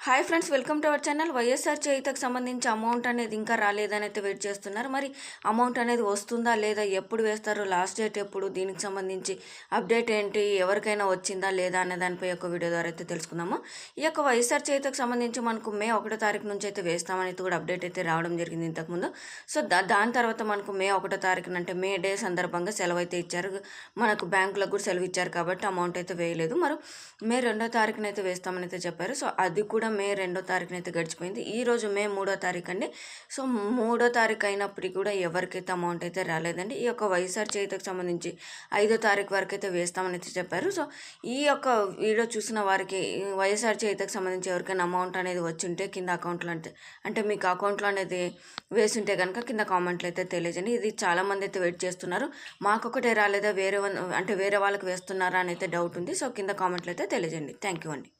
Hi friends, welcome to our channel. YSR చేయుతకు సంబంధించి amount అనేది ఇంకా రాలేదని అయితే వెయిట్ చేస్తున్నారు. మరి అమౌంట్ అనేది వస్తుందా లేదా, ఎప్పుడు వేస్తారు, లాస్ట్ డేట్ ఎప్పుడు, దీనికి సంబంధించి అప్డేట్ ఏంటి, ఎవరికైనా వచ్చిందా లేదా అనే దానిపై ఒక వీడియో ద్వారా అయితే తెలుసుకుందాము. ఈ యొక్క వైఎస్ఆర్ చేయుతకు సంబంధించి మనకు మే 1వ తారీఖు నుంచి అయితే వేస్తామని కూడా అప్డేట్ అయితే రావడం జరిగింది ఇంతకుముందు. సో దాని తర్వాత మనకు మే 1వ తారీఖున అంటే మే డే సందర్భంగా సెలవు అయితే ఇచ్చారు. మనకు బ్యాంకులకు కూడా సెలవు ఇచ్చారు కాబట్టి అమౌంట్ అయితే వేయలేదు. మరి మే 2వ తారీఖున అయితే వేస్తామని అయితే చెప్పారు. సో అది కూడా మే 2వ తారీఖున అయితే గడిచిపోయింది. ఈరోజు మే 3వ తారీఖు అండి. సో 3వ తారీఖు అయినప్పటికీ కూడా ఎవరికైతే అమౌంట్ అయితే రాలేదండి. ఈ యొక్క వైఎస్ఆర్ చేయుతకు సంబంధించి 5వ తారీఖు వరకు అయితే వేస్తామని అయితే చెప్పారు. సో ఈ యొక్క వీడియో చూసిన వారికి వైఎస్ఆర్ చేయుతకు సంబంధించి ఎవరికైనా అమౌంట్ అనేది వచ్చుంటే కింద అకౌంట్లో అంటే మీకు అకౌంట్లో అనేది వేసుంటే కనుక కింద కామెంట్లు అయితే తెలియజేయండి. ఇది చాలామంది అయితే వెయిట్ చేస్తున్నారు. మాకొకటే రాలేదా, వేరే వాళ్ళకి వేస్తున్నారా అని అయితే డౌట్ ఉంది. సో కింద కామెంట్లు అయితే తెలియజేయండి. థ్యాంక్ యూ అండి.